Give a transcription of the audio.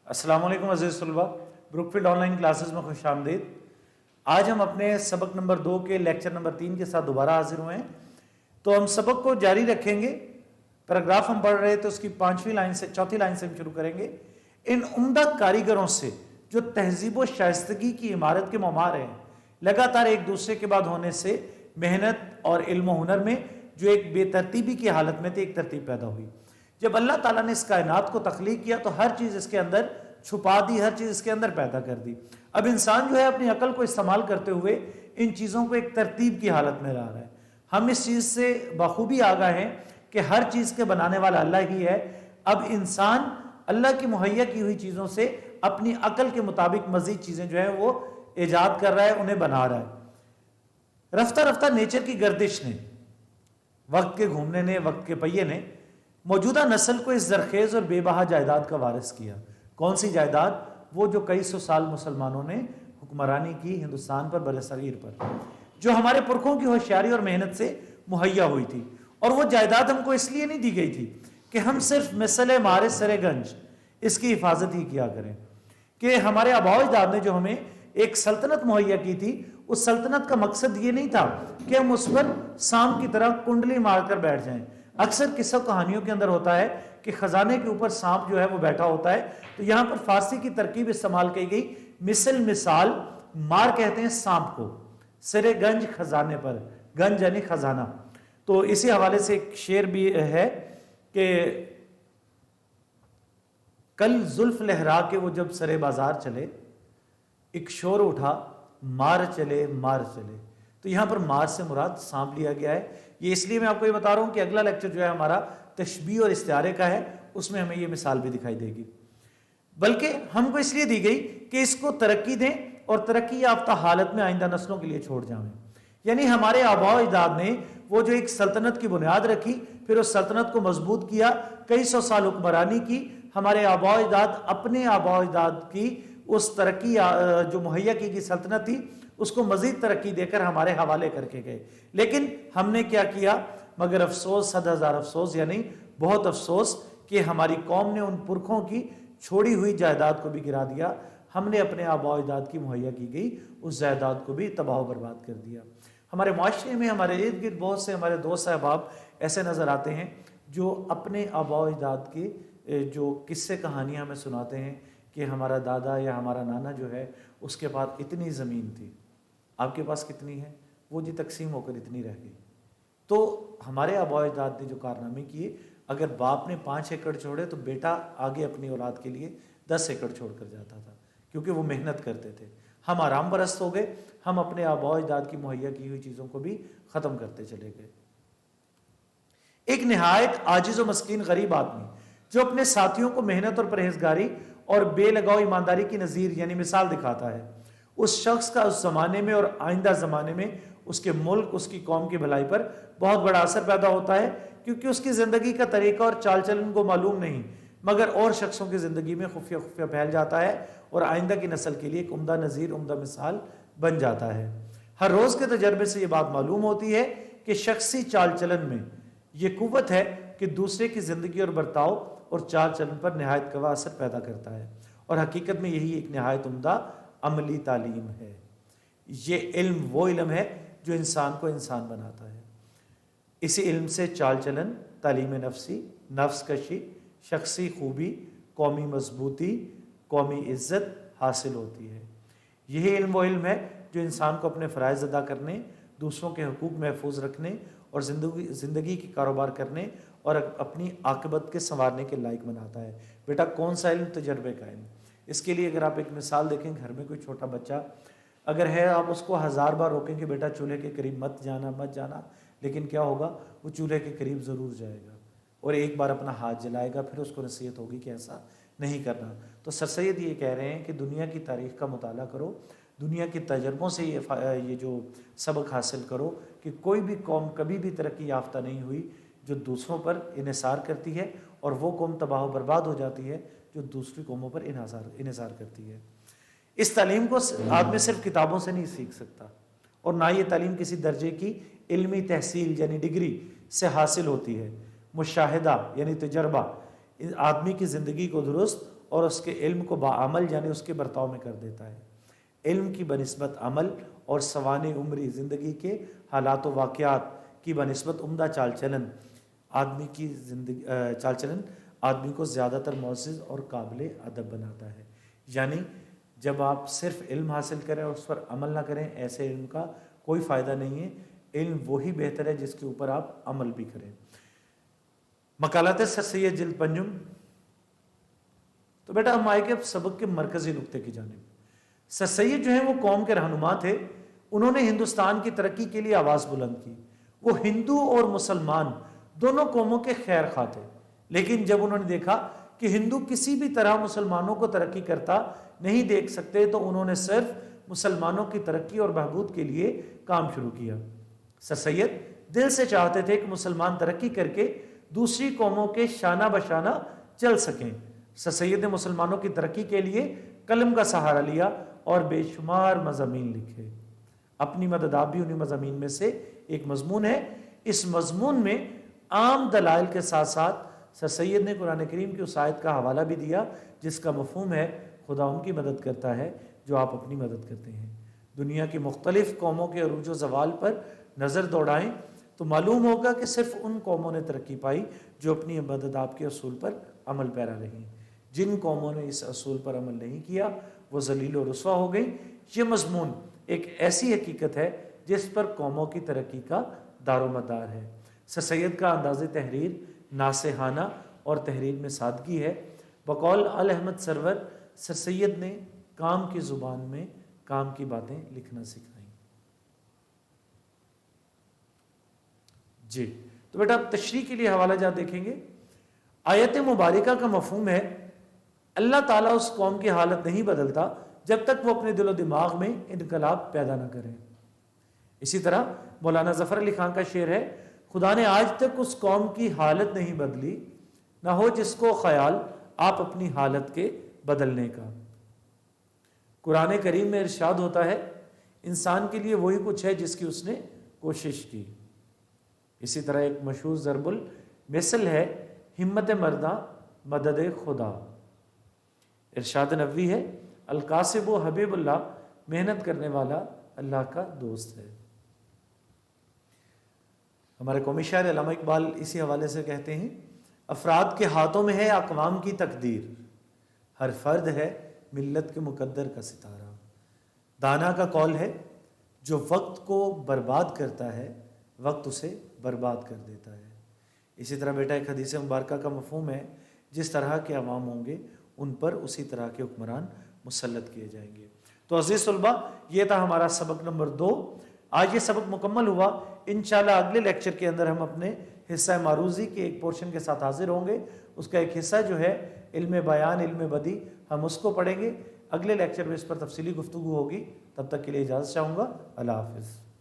السلام علیکم عزیز طلباء، بروکفیلڈ آن لائن کلاسز میں خوش آمدید۔ آج ہم اپنے سبق نمبر 2 کے لیکچر نمبر 3 کے ساتھ دوبارہ حاضر ہوئے ہیں۔ تو ہم سبق کو جاری رکھیں گے۔ پیراگراف ہم پڑھ رہے تو اس کی 5ویں لائن سے 4تھی لائن سے ہم شروع کریں گے۔ ان عمدہ کاریگروں سے جو تہذیب و شائستگی کی عمارت کے معمار ہیں، لگاتار ایک دوسرے کے بعد ہونے سے محنت اور علم و ہنر میں جو ایک بے ترتیبی کی حالت میں تھے، ایک ترتیب پیدا ہوئی۔ جب اللہ تعالیٰ نے اس کائنات کو تخلیق کیا تو ہر چیز اس کے اندر چھپا دی، ہر چیز اس کے اندر پیدا کر دی۔ اب انسان جو ہے اپنی عقل کو استعمال کرتے ہوئے ان چیزوں کو ایک ترتیب کی حالت میں لا رہا ہے۔ ہم اس چیز سے بخوبی آگاہ ہیں کہ ہر چیز کے بنانے والا اللہ ہی ہے۔ اب انسان اللہ کی مہیا کی ہوئی چیزوں سے اپنی عقل کے مطابق مزید چیزیں جو ہیں وہ ایجاد کر رہا ہے، انہیں بنا رہا ہے۔ رفتہ رفتہ نیچر کی گردش نے، وقت کے گھومنے نے، وقت کے پہیے نے موجودہ نسل کو اس زرخیز اور بے بہا جائیداد کا وارث کیا۔ کون سی جائیداد؟ وہ جو کئی سو سال مسلمانوں نے حکمرانی کی ہندوستان پر، برصغیر پر، جو ہمارے پرکھوں کی ہوشیاری اور محنت سے مہیا ہوئی تھی۔ اور وہ جائیداد ہم کو اس لیے نہیں دی گئی تھی کہ ہم صرف مثل مارے سرے گنج اس کی حفاظت ہی کیا کریں، کہ ہمارے آباء و اجداد نے جو ہمیں ایک سلطنت مہیا کی تھی، اس سلطنت کا مقصد یہ نہیں تھا کہ ہم اس پر سانپ کی طرح کنڈلی مار کر بیٹھ جائیں۔ اکثر قصہ کہانیوں کے اندر ہوتا ہے کہ خزانے کے اوپر سانپ جو ہے وہ بیٹھا ہوتا ہے، تو یہاں پر فارسی کی ترکیب استعمال کی گئی، مثال مار کہتے ہیں سانپ کو، سرے گنج خزانے پر، گنج یعنی خزانہ۔ تو اسی حوالے سے ایک شعر بھی ہے کہ کل زلف لہرا کے وہ جب سرے بازار چلے، ایک شور اٹھا مار چلے مار چلے۔ تو یہاں پر مار سے مراد سانپ لیا گیا ہے۔ یہ اس لیے میں آپ کو یہ بتا رہا ہوں کہ اگلا لیکچر جو ہے ہمارا تشبیہ اور استعارے کا ہے، اس میں ہمیں یہ مثال بھی دکھائی دے گی۔ بلکہ ہم کو اس لیے دی گئی کہ اس کو ترقی دیں اور ترقی یافتہ حالت میں آئندہ نسلوں کے لیے چھوڑ جائیں۔ یعنی ہمارے آباء و اجداد نے وہ جو ایک سلطنت کی بنیاد رکھی، پھر اس سلطنت کو مضبوط کیا، کئی سو سال حکمرانی کی۔ ہمارے آباء و اجداد اپنے آباء و اجداد کی اس ترقی جو مہیا کی گئی سلطنت تھی، اس کو مزید ترقی دے کر ہمارے حوالے کر کے گئے۔ لیکن ہم نے کیا کیا؟ مگر افسوس، 100,000 افسوس، یعنی بہت افسوس کہ ہماری قوم نے ان پرکھوں کی چھوڑی ہوئی جائیداد کو بھی گرا دیا۔ ہم نے اپنے آباء و اجداد کی مہیا کی گئی اس جائیداد کو بھی تباہ و برباد کر دیا۔ ہمارے معاشرے میں ہمارے ارد گرد بہت سے ہمارے دوست احباب ایسے نظر آتے ہیں جو اپنے آباء و اجداد کے جو قصے کہانیاں ہمیں سناتے ہیں کہ ہمارا دادا یا ہمارا نانا جو ہے اس کے پاس اتنی زمین تھی، آپ کے پاس کتنی ہے؟ وہ جی تقسیم ہو کر اتنی رہ گئی۔ تو ہمارے آباء و اجداد نے جو کارنامے کیے، اگر باپ نے 5 ایکڑ چھوڑے تو بیٹا آگے اپنی اولاد کے لیے 10 ایکڑ چھوڑ کر جاتا تھا، کیونکہ وہ محنت کرتے تھے۔ ہم آرام پرست ہو گئے، ہم اپنے آباء و اجداد کی مہیا کی ہوئی چیزوں کو بھی ختم کرتے چلے گئے۔ ایک نہایت عاجز و مسکین غریب آدمی جو اپنے ساتھیوں کو محنت اور پرہیزگاری اور بے لگاؤ ایمانداری کی نظیر یعنی مثال دکھاتا ہے، اس شخص کا اس زمانے میں اور آئندہ زمانے میں اس کے ملک، اس کی قوم کی بھلائی پر بہت بڑا اثر پیدا ہوتا ہے، کیونکہ اس کی زندگی کا طریقہ اور چال چلن کو معلوم نہیں، مگر اور شخصوں کی زندگی میں خفیہ خفیہ پھیل جاتا ہے اور آئندہ کی نسل کے لیے ایک عمدہ نظیر، عمدہ مثال بن جاتا ہے۔ ہر روز کے تجربے سے یہ بات معلوم ہوتی ہے کہ شخصی چال چلن میں یہ قوت ہے کہ دوسرے کی زندگی اور برتاؤ اور چال چلن پر نہایت گواہ اثر پیدا کرتا ہے، اور حقیقت میں یہی ایک نہایت عمدہ عملی تعلیم ہے۔ یہ علم وہ علم ہے جو انسان کو انسان بناتا ہے۔ اسی علم سے چال چلن، تعلیم نفسی، نفس کشی، شخصی خوبی، قومی مضبوطی، قومی عزت حاصل ہوتی ہے۔ یہی علم وہ علم ہے جو انسان کو اپنے فرائض ادا کرنے، دوسروں کے حقوق محفوظ رکھنے اور زندگی کی کاروبار کرنے اور اپنی عاقبت کے سنوارنے کے لائق بناتا ہے۔ بیٹا کون سا علم؟ تجربے کا علم۔ اس کے لیے اگر آپ ایک مثال دیکھیں، گھر میں کوئی چھوٹا بچہ اگر ہے، آپ اس کو 1000 بار روکیں کہ بیٹا چولہے کے قریب مت جانا مت جانا، لیکن کیا ہوگا؟ وہ چولہے کے قریب ضرور جائے گا اور ایک بار اپنا ہاتھ جلائے گا، پھر اس کو نصیحت ہوگی کہ ایسا نہیں کرنا۔ تو سر سید یہ کہہ رہے ہیں کہ دنیا کی تاریخ کا مطالعہ کرو، دنیا کے تجربوں سے یہ جو سبق حاصل کرو کہ کوئی بھی قوم کبھی بھی ترقی یافتہ نہیں ہوئی جو دوسروں پر انحصار کرتی ہے، اور وہ قوم تباہ و برباد ہو جاتی ہے جو دوسری قوموں پر انحصار کرتی ہے۔ اس تعلیم کو آدمی صرف کتابوں سے نہیں سیکھ سکتا، اور نہ یہ تعلیم کسی درجے کی علمی تحصیل یعنی ڈگری سے حاصل ہوتی ہے۔ مشاہدہ یعنی تجربہ آدمی کی زندگی کو درست اور اس کے علم کو بعمل یعنی اس کے برتاؤ میں کر دیتا ہے۔ علم کی بنسبت عمل اور سوانح عمری زندگی کے حالات و واقعات کی بنسبت عمدہ چال چلن آدمی کو زیادہ تر معزز اور قابل ادب بناتا ہے۔ یعنی جب آپ صرف علم حاصل کریں اور اس پر عمل نہ کریں، ایسے علم کا کوئی فائدہ نہیں ہے۔ علم وہی بہتر ہے جس کے اوپر آپ عمل بھی کریں۔ مقالات سر سید جلد پنجم۔ تو بیٹا ہم آئے کہ سبق کے مرکزی نقطے کی جانب۔ سر سید جو ہیں وہ قوم کے رہنما تھے، انہوں نے ہندوستان کی ترقی کے لیے آواز بلند کی۔ وہ ہندو اور مسلمان دونوں قوموں کے خیر خواہ تھے، لیکن جب انہوں نے دیکھا کہ ہندو کسی بھی طرح مسلمانوں کو ترقی کرتا نہیں دیکھ سکتے تو انہوں نے صرف مسلمانوں کی ترقی اور بہبود کے لیے کام شروع کیا۔ سر سید دل سے چاہتے تھے کہ مسلمان ترقی کر کے دوسری قوموں کے شانہ بشانہ چل سکیں۔ سر سید نے مسلمانوں کی ترقی کے لیے قلم کا سہارا لیا اور بے شمار مضامین لکھے۔ اپنی مدد آپ بھی انہیں مضامین میں سے ایک مضمون ہے۔ اس مضمون میں عام دلائل کے ساتھ ساتھ سر سید نے قرآن کریم کی اس آیت کا حوالہ بھی دیا جس کا مفہوم ہے خدا ان کی مدد کرتا ہے جو آپ اپنی مدد کرتے ہیں۔ دنیا کی مختلف قوموں کے عروج و زوال پر نظر دوڑائیں تو معلوم ہوگا کہ صرف ان قوموں نے ترقی پائی جو اپنی مدد آپ کے اصول پر عمل پیرا رہی۔ جن قوموں نے اس اصول پر عمل نہیں کیا وہ ذلیل و رسوا ہو گئی۔ یہ مضمون ایک ایسی حقیقت ہے جس پر قوموں کی ترقی کا دار و مدار ہے۔ سر سید کا انداز تحریر ناصحانہ اور تحریر میں سادگی ہے۔ بقول احمد سرور، سر سید نے کام کی زبان میں کام کی باتیں لکھنا سکھائیں۔ جی تو بیٹا آپ تشریح کے لیے حوالہ جات دیکھیں گے۔ آیت مبارکہ کا مفہوم ہے اللہ تعالیٰ اس قوم کی حالت نہیں بدلتا جب تک وہ اپنے دل و دماغ میں انقلاب پیدا نہ کریں۔ اسی طرح مولانا ظفر علی خان کا شعر ہے، خدا نے آج تک اس قوم کی حالت نہیں بدلی، نہ ہو جس کو خیال آپ اپنی حالت کے بدلنے کا۔ قرآن کریم میں ارشاد ہوتا ہے انسان کے لیے وہی کچھ ہے جس کی اس نے کوشش کی۔ اسی طرح ایک مشہور ضرب المثل ہے ہمت مرداں مدد خدا۔ ارشاد نبوی ہے القاسب و حبیب اللہ، محنت کرنے والا اللہ کا دوست ہے۔ ہمارے قومی شاعر علامہ اقبال اسی حوالے سے کہتے ہیں افراد کے ہاتھوں میں ہے اقوام کی تقدیر، ہر فرد ہے ملت کے مقدر کا ستارہ۔ دانا کا قول ہے جو وقت کو برباد کرتا ہے وقت اسے برباد کر دیتا ہے۔ اسی طرح بیٹا ایک حدیث مبارکہ کا مفہوم ہے جس طرح کے عوام ہوں گے ان پر اسی طرح کے حکمران مسلط کیے جائیں گے۔ تو عزیز طلبہ یہ تھا ہمارا سبق نمبر 2۔ آج یہ سبق مکمل ہوا۔ انشاءاللہ اگلے لیکچر کے اندر ہم اپنے حصہ معروضی کے ایک پورشن کے ساتھ حاضر ہوں گے۔ اس کا ایک حصہ جو ہے علم بیان، علم بدیع، ہم اس کو پڑھیں گے۔ اگلے لیکچر میں اس پر تفصیلی گفتگو ہوگی۔ تب تک کے لیے اجازت چاہوں گا۔ اللہ حافظ۔